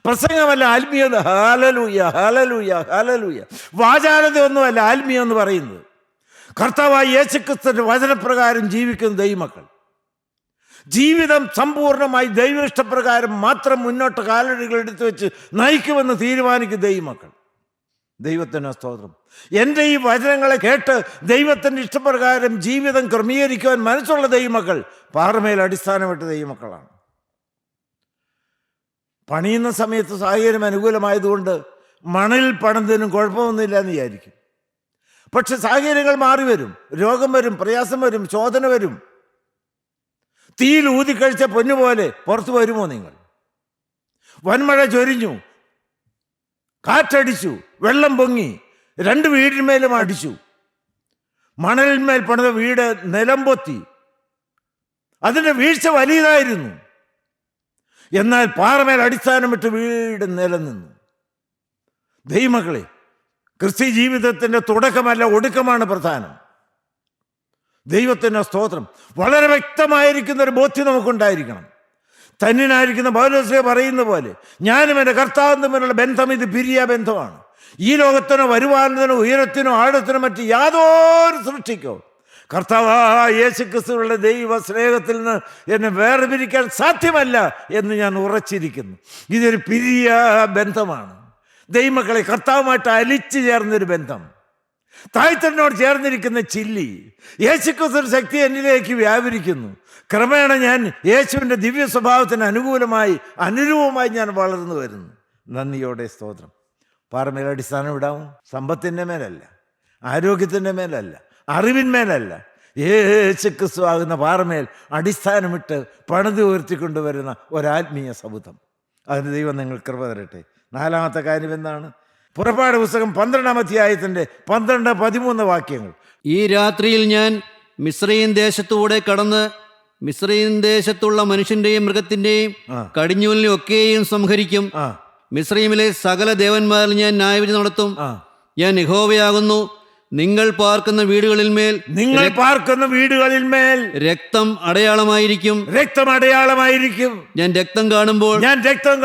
പ്രസംഗമല്ല ആത്മീയം. Hallelujah hallelujah hallelujah. വാചാലതയൊന്നുമല്ല ആത്മീയം എന്ന് പറയുന്നത്. കർത്താവായ യേശുക്രിസ്തുവിന്റെ വചനപ്രകാരം ജീവിക്കുന്ന ദൈവമക്കൾ, ജീവിതം സമ്പൂർണ്ണമായി ദൈവ ഇഷ്ടപ്രകാരം മാത്രം മുന്നോട്ട് കാലടികൾ എടുത്തു വെച്ച് നയിക്കുമെന്ന് തീരുമാനിക്കും ദൈവമക്കൾ. ദൈവത്തിന് സ്തോത്രം. എൻ്റെ ഈ വചനങ്ങളെ കേട്ട് ദൈവത്തിൻ്റെ ഇഷ്ടപ്രകാരം ജീവിതം ക്രമീകരിക്കുവാൻ മനസ്സുള്ള ദൈവമക്കൾ പാറമേൽ അടിസ്ഥാനമിട്ട ദൈവമക്കളാണ്. പണിയുന്ന സമയത്ത് സാഹചര്യം അനുകൂലമായതുകൊണ്ട് മണലിൽ പണിതിനും കുഴപ്പമൊന്നുമില്ല എന്ന് വിചാരിക്കും. പക്ഷെ സാഹചര്യങ്ങൾ മാറി വരും, രോഗം വരും, പ്രയാസം വരും, ശോധന വരും. തീയിൽ ഊതിക്കഴിച്ച പൊന്നുപോലെ പുറത്തു വരുമോ നിങ്ങൾ? വൻമഴ ചൊരിഞ്ഞു, കാറ്റടിച്ചു, വെള്ളം പൊങ്ങി, 2 വീടിന്മേലും അടിച്ചു. മണലിന്മേൽ പണിത വീട് നിലം പൊത്തി. അതിൻ്റെ വീഴ്ച വലിയതായിരുന്നു. എന്നാൽ പാറമേൽ അടിസ്ഥാനമിട്ട് വീട് നിലനിന്നു. ദൈവമക്കളെ, ക്രിസ്ത്യ ജീവിതത്തിൻ്റെ തുടക്കമല്ല ഒടുക്കമാണ് പ്രധാനം. ദൈവത്തിൻ്റെ സ്തോത്രം. വളരെ വ്യക്തമായിരിക്കുന്ന ഒരു ബോധ്യം നമുക്കുണ്ടായിരിക്കണം. തന്നിനായിരിക്കുന്ന പൗലോസ് പറയുന്ന പോലെ, ഞാനും എൻ്റെ കർത്താവും തമ്മിലുള്ള ബന്ധം ഇത് പിരിയ ബന്ധമാണ്. ഈ ലോകത്തിനോ വരുവാനത്തിനോ ഉയരത്തിനോ ആഴത്തിനോ മറ്റ് യാതൊരു സൃഷ്ടിക്കോ കർത്താവായ യേശുക്രിസ്തുവിനുള്ള ദൈവ സ്നേഹത്തിൽ നിന്ന് എന്നെ വേർപിരിക്കാൻ സാധ്യമല്ല എന്ന് ഞാൻ ഉറച്ചിരിക്കുന്നു. ഇതൊരു പിരിയ ബന്ധമാണ്. ദൈവമക്കളെ, കർത്താവുമായിട്ട് അലിച്ചു ചേർന്നൊരു ബന്ധം, താഴ്ത്തലിനോട് ചേർന്നിരിക്കുന്ന ചില്ലി. യേശുക്രിസ്തുവിന്റെ ശക്തി എന്നിലേക്ക് വ്യാപരിക്കുന്നു. ക്രമേണ ഞാൻ യേശുവിൻ്റെ ദിവ്യ സ്വഭാവത്തിന് അനുരൂപമായി ഞാൻ വളർന്നു വരുന്നു. നന്ദിയോടെ സ്തോത്രം. പാറമേൽ അടിസ്ഥാനം ഇടാവും. സമ്പത്തിൻ്റെ മേലല്ല, ആരോഗ്യത്തിൻ്റെ മേലല്ല, അറിവിന്മേലല്ല, യേശുക്രിസ്തു ആകുന്ന പാറമേൽ അടിസ്ഥാനമിട്ട് പണിത് ഉയർത്തിക്കൊണ്ടുവരുന്ന ഒരാത്മീയ സൗധം. അതിന് ദൈവം നിങ്ങൾ കൃപ തരട്ടെ. 4-ാമത്തെ കാര്യം എന്താണ്? പുറപ്പാട് പുസ്തകം 12-ാം അധ്യായത്തിൻ്റെ 12-13 വാക്യങ്ങൾ. ഈ രാത്രിയിൽ ഞാൻ മിസ്രയീം ദേശത്തൂടെ കടന്ന് മിസ്രയീം ദേശത്തുള്ള മനുഷ്യന്റെയും മൃഗത്തിന്റെയും കടിഞ്ഞൂലിനെ ഒക്കെയും സംഹരിക്കും. മിസ്രയീമിലെ സകല ദേവന്മാരിൽ ഞാൻ ന്യായവിധി നടത്തും. ഞാൻ യഹോവയാകുന്നു. നിങ്ങൾ പാർക്കുന്ന വീടുകളിന്മേൽ രക്തം അടയാളമായിരിക്കും. ഞാൻ രക്തം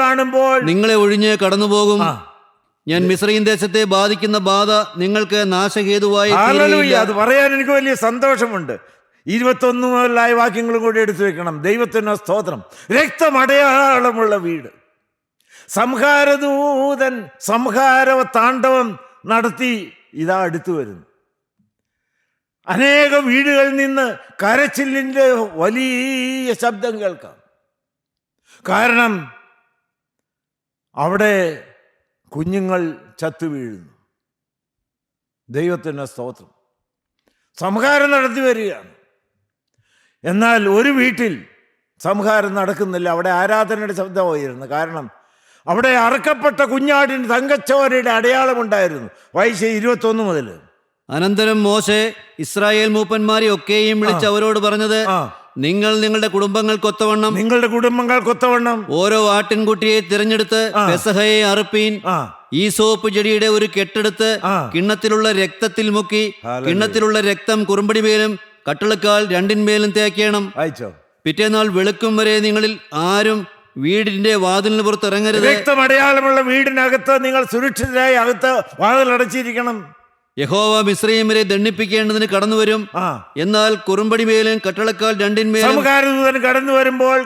കാണുമ്പോൾ നിങ്ങളെ ഒഴിഞ്ഞ് കടന്നുപോകും. ഞാൻ മിസ്രയീം ദേശത്തെ ബാധിക്കുന്ന ബാധ നിങ്ങൾക്ക് നാശഹേതുവായി. അത് പറയാൻ എനിക്ക് വലിയ സന്തോഷമുണ്ട്. 21 മുതലായ വാക്യങ്ങളും കൂടി എടുത്തു വെക്കണം. ദൈവത്തിന് സ്തോത്രം. രക്തമടയാളമുള്ള വീട്. സംഹാരദൂതൻ സംഹാര താണ്ഡവം നടത്തി ഇതാ അടുത്തു വരുന്നു. അനേക വീടുകളിൽ നിന്ന് കരച്ചിലിൻ്റെ വലിയ ശബ്ദം കേൾക്കാം. കാരണം അവിടെ കുഞ്ഞുങ്ങൾ ചത്തു വീഴുന്നു. ദൈവത്തിൻ്റെ സ്തോത്രം. സംഹാരം നടത്തി വരികയാണ്. എന്നാൽ ഒരു വീട്ടിൽ സംഹാരം നടക്കുന്നില്ല. അവിടെ ആരാധനയുടെ ശബ്ദമായിരുന്നു. കാരണം അവിടെ അറക്കപ്പെട്ട കുഞ്ഞാടിന് തങ്കച്ചോരയുടെ അടയാളമുണ്ടായിരുന്നു. വായിച്ച 21 മുതൽ. അനന്തരം മോശെ ഇസ്രായേൽ മൂപ്പന്മാരെ ഒക്കെയും വിളിച്ച് അവരോട് പറഞ്ഞത്, നിങ്ങൾ നിങ്ങളുടെ കുടുംബങ്ങൾക്കൊത്തവണ്ണം ഓരോ ആട്ടിൻകുട്ടിയെ തിരഞ്ഞെടുത്ത് പെസഹയെ അറുപ്പീൻ. ഈ സോപ്പ് ചെടിയുടെ ഒരു കെട്ടെടുത്ത് കിണ്ണത്തിലുള്ള രക്തത്തിൽ മുക്കി കിണ്ണത്തിലുള്ള രക്തം കുറുമ്പടിമേലും കട്ടിളക്കാൽ 2 തേക്കണം. പിറ്റേന്നാൾ വെളുക്കും വരെ നിങ്ങളിൽ ആരും വീടിന്റെ വാതിലിന് പുറത്ത് ഇറങ്ങരുത്. രക്തമടയാളമുള്ള വീടിനകത്ത് നിങ്ങൾ സുരക്ഷിതരായി അകത്ത് വാതിലടച്ചിരിക്കണം. യഹോവ മിസ്രയീമിനെ ദണ്ഡിപ്പിക്കേണ്ടതിന് കടന്നു വരും. എന്നാൽ കുറുമ്പടിമേലും കട്ടിളക്കാൽ 2 കടന്നു വരുമ്പോൾ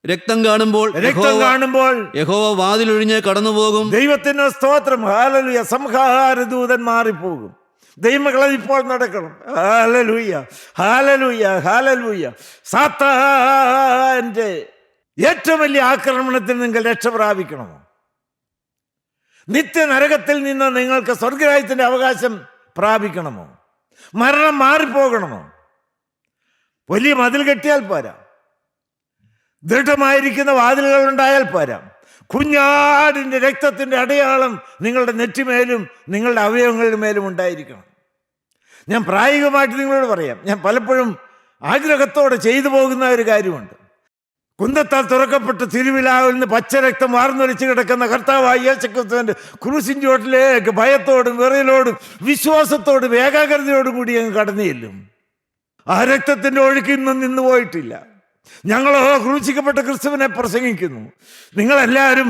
രക്തം കാണുമ്പോൾ യഹോവ വാതിലൊഴിഞ്ഞ് കടന്നുപോകും. ദൈവത്തിന് സ്തോത്രം. ഹല്ലേലൂയ. സംഹാരദൂതൻ മാറിപ്പോകും. ദൈവമക്കളെ ഇപ്പോൾ നടക്കണം. Hallelujah hallelujah hallelujah. സാത്താന്റെ ഏറ്റവും വലിയ ആക്രമണത്തിൽ നിങ്ങൾ രക്ഷ പ്രാപിക്കണമോ? നിത്യനരകത്തിൽ നിന്ന് നിങ്ങൾക്ക് സ്വർഗരാജ്യത്തിന്റെ അവകാശം പ്രാപിക്കണമോ? മരണം മാറിപ്പോകണമോ? വലിയ മതിൽ കെട്ടിയാൽ പോരാ, ദൃഢമായിരിക്കുന്ന വാതിലുകൾ ഉണ്ടായാൽ പോരാ. കുഞ്ഞാടിന്റെ രക്തത്തിന്റെ അടയാളം നിങ്ങളുടെ നെറ്റിമേലും നിങ്ങളുടെ അവയവങ്ങളുടെ മേലും ഉണ്ടായിരിക്കണം. ഞാൻ പ്രായോഗികമായിട്ട് നിങ്ങളോട് പറയാം. ഞാൻ പലപ്പോഴും ആഗ്രഹത്തോടെ ചെയ്തു പോകുന്ന ഒരു കാര്യമുണ്ട്. കുന്തത്താൽ തുറക്കപ്പെട്ട് തിരുവിലാവിൽ നിന്ന് പച്ചരക്തം വാർന്നൊലിച്ച് കിടക്കുന്ന കർത്താവായ യേശുക്രിസ്തുവിന്റെ ക്രൂശിൻ ചുവട്ടിലേക്ക് ഭയത്തോടും വിറയലോടും വിശ്വാസത്തോടും ഏകാഗ്രതയോടും കൂടി അങ്ങ് കടന്നു ചെല്ലും. ആ രക്തത്തിൻ്റെ ഒഴുക്ക് ഇന്നും നിന്ന് പോയിട്ടില്ല. ഞങ്ങളോ ക്രൂശിക്കപ്പെട്ട ക്രിസ്തുവിനെ പ്രസംഗിക്കുന്നു. നിങ്ങളെല്ലാവരും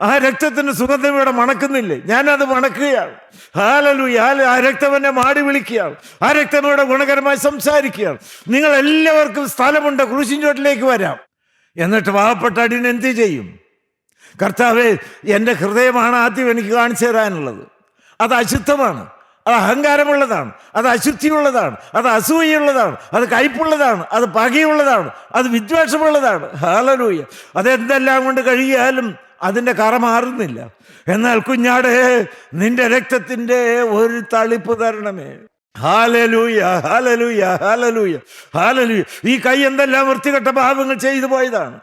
ആ രക്തത്തിൻ്റെ സുഗന്ധം ഇവിടെ മണക്കുന്നില്ലേ? ഞാനത് മണക്കുകയാണ്. ഹല്ലേലൂയ. ആ രക്തം എന്നെ മാടി വിളിക്കുകയാണ്. ആ രക്തം ഇവിടെ ഗുണകരമായി സംസാരിക്കുകയാണ്. നിങ്ങളെല്ലാവർക്കും സ്ഥലമുണ്ട്, ക്രൂശിൻ ചോട്ടിലേക്ക് വരാം. എന്നിട്ട് പാവപ്പെട്ട അടിയൻ എന്ത് ചെയ്യും? കർത്താവേ, എൻ്റെ ഹൃദയമാണ് ആദ്യം എനിക്ക് കാണിച്ചു തരാനുള്ളത്. അത് അശുദ്ധമാണ്, അത് അഹങ്കാരമുള്ളതാണ്, അത് അശുദ്ധിയുള്ളതാണ്, അത് അസൂയുള്ളതാണ്, അത് കയ്പുള്ളതാണ്, അത് പകയുള്ളതാണ്, അത് വിദ്വേഷമുള്ളതാണ്. ഹല്ലേലൂയ. അതെന്തെല്ലാം കൊണ്ട് കഴിയാലും അതിൻ്റെ കറ മാറുന്നില്ല. എന്നാൽ കുഞ്ഞാടേ, നിന്റെ രക്തത്തിൻ്റെ ഒരു തളിപ്പ് തരണമേ. Hallelujah, hallelujah, hallelujah, hallelujah. ഈ കൈ എന്തെല്ലാം വൃത്തികെട്ട പാപങ്ങൾ ചെയ്തു പോയതാണ്.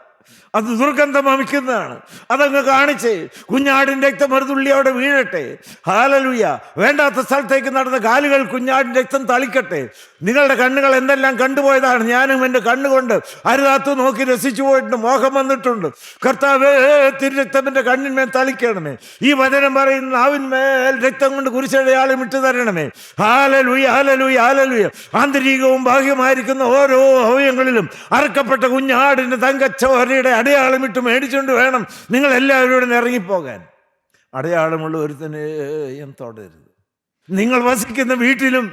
അത് ദുർഗന്ധം വമിക്കുന്നതാണ്. അതങ്ങ് കാണിച്ചേ. കുഞ്ഞാടിൻ്റെ രക്തം ഒരു തുള്ളി അവിടെ വീഴട്ടെ. ഹല്ലേലൂയ. വേണ്ടാത്ത സ്ഥലത്തേക്ക് നടന്ന കാലുകൾ കുഞ്ഞാടിൻ്റെ രക്തം തളിക്കട്ടെ. നിങ്ങളുടെ കണ്ണുകൾ എന്തെല്ലാം കണ്ടുപോയതാണ്. ഞാനും എൻ്റെ കണ്ണുകൊണ്ട് അരുതാത്തു നോക്കി രസിച്ചു പോയിട്ടുണ്ട്, മോഹം വന്നിട്ടുണ്ട്. കർത്താവേ, തിരുരക്തം എൻ്റെ കണ്ണിന്മേൽ തളിക്കണമേ. ഈ വചനം പറയുന്ന നാവിന്മേൽ രക്തം കൊണ്ട് കുരിശടയാളം ഇട്ട് തരണമേ. Hallelujah, hallelujah, hallelujah. ആന്തരികവും ബാഹ്യമായിരിക്കുന്ന ഓരോ അവയവങ്ങളിലും അറക്കപ്പെട്ട കുഞ്ഞാടിൻ്റെ തങ്കച്ചോരയുടെ അടയാളം ഇട്ട് മേടിച്ചുകൊണ്ട് വേണം നിങ്ങൾ എല്ലാവരും ഇവിടെ ഇറങ്ങിപ്പോകാൻ. അടയാളമുള്ള ഒരുത്തനെയും തൊടരുത്. നിങ്ങൾ വസിക്കുന്ന വീട്ടിലും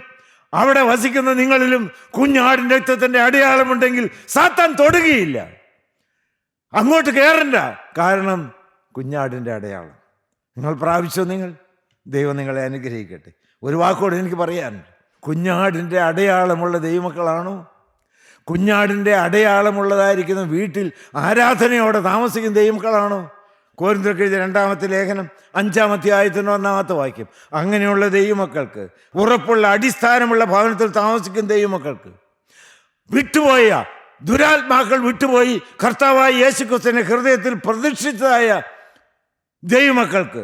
അവിടെ വസിക്കുന്ന നിങ്ങളിലും കുഞ്ഞാടിൻ്റെ രക്തത്തിൻ്റെ അടയാളമുണ്ടെങ്കിൽ സാത്താൻ തൊടുകയില്ല. അങ്ങോട്ട് കയറണ്ട. കാരണം കുഞ്ഞാടിൻ്റെ അടയാളം നിങ്ങൾ പ്രാപിച്ചോ. ദൈവം നിങ്ങളെ അനുഗ്രഹിക്കട്ടെ. ഒരു വാക്കോട് എനിക്ക് പറയാനുണ്ട്. കുഞ്ഞാടിൻ്റെ അടയാളമുള്ള ദൈവമക്കളാണോ? കുഞ്ഞാടിൻ്റെ അടയാളമുള്ളതായിരിക്കുന്ന വീട്ടിൽ ആരാധനയോടെ താമസിക്കുന്ന ദൈവമക്കളാണോ? കൊരിന്ത്യർക്ക് എഴുതിയ 2-ാമത്തെ ലേഖനം 5-ാം അധ്യായത്തിൻ്റെ 1-ാമത്തെ വാക്യം. അങ്ങനെയുള്ള ദൈവമക്കൾക്ക്, ഉറപ്പുള്ള അടിസ്ഥാനമുള്ള ഭവനത്തിൽ താമസിക്കുന്ന ദൈവമക്കൾക്ക്, വിട്ടുപോയ ദുരാത്മാക്കൾ വിട്ടുപോയി കർത്താവായ യേശുക്രിസ്തുവിനെ ഹൃദയത്തിൽ പ്രതിഷ്ഠിച്ചതായ ദൈവമക്കൾക്ക്,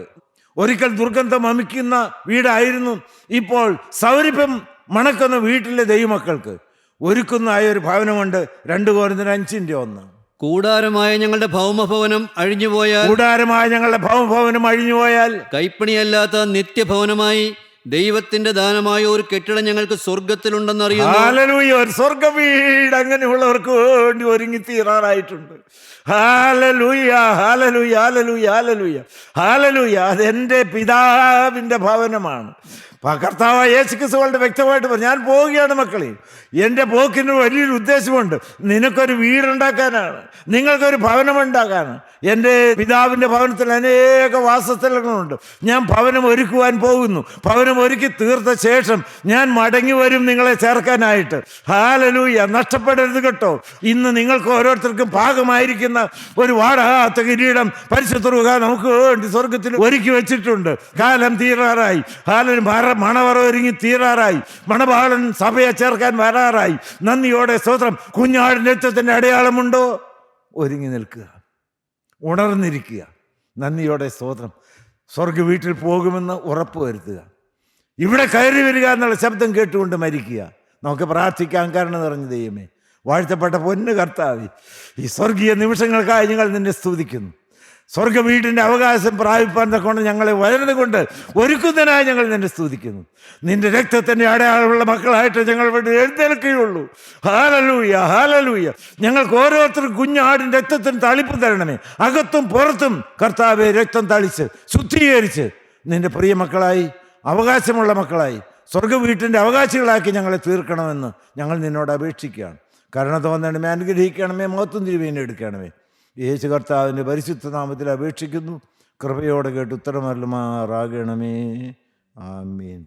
ഒരിക്കൽ ദുർഗന്ധം വമിക്കുന്ന വീടായിരുന്നു ഇപ്പോൾ സൗരഭ്യം മണക്കുന്ന വീട്ടിലെ ദൈവമക്കൾക്ക് ഒരുക്കുന്നതായ ഒരു ഭവനമുണ്ട്. 2 കൊരിന്ത്യർ 5:1. കൂടാരമായ ഞങ്ങളുടെ ഭൗമഭവനം അഴിഞ്ഞുപോയാൽ കൈപ്പണിയല്ലാത്ത നിത്യഭവനമായി ദൈവത്തിന്റെ ദാനമായ ഒരു കെട്ടിടം ഞങ്ങൾക്ക് സ്വർഗത്തിലുണ്ടെന്നറിയുന്നു. ഹല്ലേലൂയ. ഒരു സ്വർഗ വീട് അങ്ങനെയുള്ളവർക്ക് വേണ്ടി ഒരുങ്ങി തീരാറായിട്ടുണ്ട്. Hallelujah, hallelujah, hallelujah, hallelujah, hallelujah. അതെൻ്റെ പിതാവിൻ്റെ ഭവനമാണ്. കർത്താവായ യേശുക്രിസ്തുവിന്റെ വ്യക്തമായിട്ട് പറഞ്ഞു, ഞാൻ പോവുകയാണ് മക്കളെ. എൻ്റെ പോക്കിന് വലിയൊരു ഉദ്ദേശമുണ്ട്. നിനക്കൊരു വീടുണ്ടാക്കാനാണ്, നിങ്ങൾക്കൊരു ഭവനമുണ്ടാക്കാനാണ്. എൻ്റെ പിതാവിൻ്റെ ഭവനത്തിൽ അനേക വാസസ്ഥലങ്ങളുണ്ട്. ഞാൻ ഭവനം ഒരുക്കുവാൻ പോകുന്നു. ഭവനം ഒരുക്കി തീർത്ത ശേഷം ഞാൻ മടങ്ങി വരും നിങ്ങളെ ചേർക്കാനായിട്ട്. ഹല്ലേലൂയ. നഷ്ടപ്പെടരുത് കേട്ടോ. ഇന്ന് നിങ്ങൾക്ക് ഓരോരുത്തർക്കും ഭാഗമായിരിക്കുന്ന ഒരു വാടാത്ത കിരീടം പരിശുദ്ധ റൂഹ നമുക്ക് വേണ്ടി സ്വർഗത്തിൽ ഒരുക്കി വെച്ചിട്ടുണ്ട്. കാലം തീരാറായി. മണവറ ഒരുങ്ങി തീരാറായി. മണവാളൻ സഭയെ ചേർക്കാൻ വരാറായി. നന്ദിയോടെ സ്തോത്രം. കുഞ്ഞാടിൻ്റെ രക്തത്തിൻ്റെ അടയാളമുണ്ടോ? ഒരുങ്ങി നിൽക്കുക, ഉണർന്നിരിക്കുക. നന്ദിയോടെ സ്തോത്രം. സ്വർഗ വീട്ടിൽ പോകുമെന്ന് ഉറപ്പ് വരുത്തുക. ഇവിടെ കയറി വരിക എന്നുള്ള ശബ്ദം കേട്ടുകൊണ്ട് മരിക്കുക. നമുക്ക് പ്രാർത്ഥിക്കാൻ. കാരണം നിറഞ്ഞ ദൈവമേ, വാഴ്ത്തപ്പെട്ട പൊന്നു കർത്താവേ, ഈ സ്വർഗീയ നിമിഷങ്ങൾക്കായി ഞങ്ങൾ നിന്നെ സ്തുതിക്കുന്നു. സ്വർഗ വീടിൻ്റെ അവകാശം പ്രാപിപ്പാൻ കൊണ്ട് ഞങ്ങളെ വരുന്നതുകൊണ്ട് ഒരുക്കുന്നതിനായി ഞങ്ങൾ നിന്നെ സ്തുതിക്കുന്നു. നിന്റെ രക്തത്തിൻ്റെ അടയാളമുള്ള മക്കളായിട്ട് ഞങ്ങൾ ഇവിടെ എഴുന്നേൽക്കുകയുള്ളൂ. Hallelujah, hallelujah. ഞങ്ങൾക്ക് ഓരോരുത്തർക്കും കുഞ്ഞാടിൻ്റെ രക്തത്തിന് തളിപ്പ് തരണമേ. അകത്തും പുറത്തും കർത്താവെ രക്തം തളിച്ച് ശുദ്ധീകരിച്ച് നിന്റെ പ്രിയ മക്കളായി, അവകാശമുള്ള മക്കളായി, സ്വർഗ വീട്ടിൻ്റെ അവകാശികളാക്കി ഞങ്ങളെ തീർക്കണമെന്ന് ഞങ്ങൾ നിന്നോട് അപേക്ഷിക്കുകയാണ്. കരുണ തോന്നണമേ, അനുഗ്രഹിക്കണമേ, മഹത്വം തിരുമേനി എടുക്കണമേ. യേശു കർത്താവിൻ്റെ പരിശുദ്ധ നാമത്തിൽ അപേക്ഷിക്കുന്നു. കൃപയോടെ കേട്ട് ഉത്തരമരുളുമാറാകണമേ. ആമീൻ.